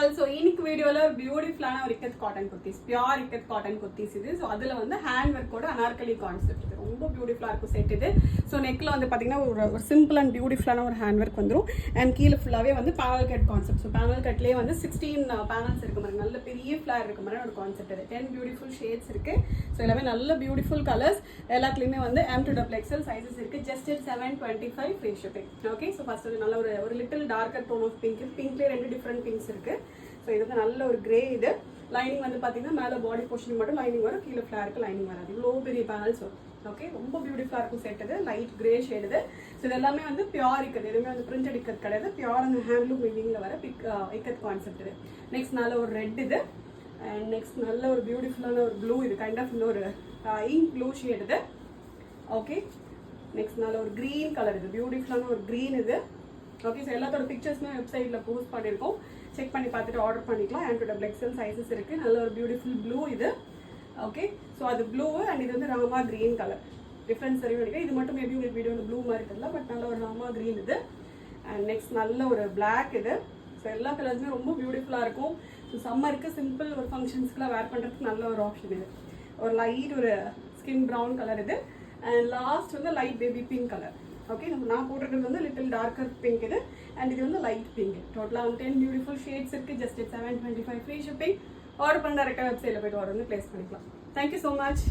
All. So இன்னைக்கு வீடியோவில் ஒரு பியூட்டிஃபுல்லான ஒரு ikat cotton kurtis, pure ikat cotton kurtis இது. ஸோ அதில் வந்து ஹேண்ட் ஒர்க்கோட அனார்கலி கான்செப்ட் இது ரொம்ப பியூட்டிஃபுல்லாக இருக்கும் செட் இது. ஸோ நெக்கில் வந்து பார்த்தீங்கன்னா ஒரு சிம்பிள் அண்ட் பியூட்டிஃபுல்லான ஒரு ஹேண்ட் ஒர்க் வந்துடும். அண்ட் கீழே ஃபுல்லாகவே வந்து panel cut concept. So panel கட்லேயே வந்து 16 பேனல்ஸ் இருக்க மாதிரி நல்ல பெரிய ஃப்ளார் இருக்க மாதிரி ஒரு கான்செப்ட் இது. 10 பியூட்டிஃபுல் ஷேட்ஸ் இருக்குது. ஸோ எல்லாமே நல்ல பியூட்டிஃபுல் கலர்ஸ். எல்லாத்துலேயுமே வந்து M2XL சைஸஸ் இருக்குது. Just 725 free shipping. Okay. So first வந்து நல்ல ஒரு little darker tone of pink. பிங்க்லேயே 2 டிஃப்ரெண்ட் பிங்க்ஸ் இருக்குது. ஸோ இது வந்து நல்ல ஒரு கிரே. இது லைனிங் வந்து பார்த்தீங்கன்னா மேலே பாடி போர்ஷன் மட்டும் லைனிங் வரும், கீழே ஃப்ளாருக்கு லைனிங் வராது. இவ்வளோ பெரிய பேனல்ஸ் வரும். ஓகே, ரொம்ப பியூட்டிஃபுல்லாக இருக்கும் செட் இது. லைட் கிரே ஷேடு இது. ஸோ இது எல்லாமே வந்து பியூர் இக்கத், எதுவுமே வந்து பிரிண்டட் இக்கத் கிடையாது. பியூர் அந்த ஹேண்ட்லூம் வீவிங்கில் வர இக்கத் கான்செப்ட் இது. நெக்ஸ்ட் நல்ல ஒரு ரெட் இது. அண்ட் நெக்ஸ்ட் நல்ல ஒரு பியூட்டிஃபுல்லான ஒரு ப்ளூ இது. கைண்ட் ஆஃப் இன்னொரு இங்க் ப்ளூ ஷேட் இது. ஓகே. நெக்ஸ்ட் நல்ல ஒரு க்ரீன் கலர் இது. பியூட்டிஃபுல்லான ஒரு க்ரீன் இது. ஓகே. ஸோ எல்லாத்தோட பிக்சர்ஸ்மே வெப்சைட்டில் போஸ்ட் பண்ணியிருக்கோம். செக் பண்ணி பார்த்துட்டு ஆர்டர் பண்ணிக்கலாம். M2XL சைஸஸ் இருக்குது. நல்ல ஒரு பியூட்டிஃபுல் ப்ளூ இது. ஓகே. ஸோ அது ப்ளூ அண்ட் இது வந்து ராமா க்ரீன் கலர். டிஃப்ரென்ஸ் தெரியும் நினைக்கிறேன். இது மட்டும் மேபி உங்களுக்கு வீடியோ ப்ளூ மாதிரி தெரியல, பட் நல்ல ஒரு ராமா க்ரீன் இது. அண்ட் நெக்ஸ்ட் நல்ல ஒரு பிளாக் இது. ஸோ எல்லா கலர்ஸுமே ரொம்ப பியூட்டிஃபுல்லாக இருக்கும். ஸோ சம்மருக்கு சிம்பிள் ஒரு ஃபங்க்ஷன்ஸ்க்குலாம் வேர் பண்ணுறதுக்கு நல்ல ஒரு ஆப்ஷன் இது. ஒரு லைட் ஒரு ஸ்கின் ப்ரௌன் கலர் இது. அண்ட் லாஸ்ட் வந்து light baby pink colour. Okay. நான் போட்டிருக்கிறது வந்து லிட்டில் டார்க்கர் பிங்க் இது. அண்ட் இது வந்து லைட் பிங்க். டோட்டலாக வந்து 10 பியூட்டிஃபுல் ஷேட்ஸ் இருக்குது. Just 725 free shipping. ஆர்டர் பண்ண டேரெக்டாக வெப்சைட்டில் போய்ட்டு ஆர்டர் வந்து ப்ளேஸ் பண்ணிக்கலாம். Thank you so much.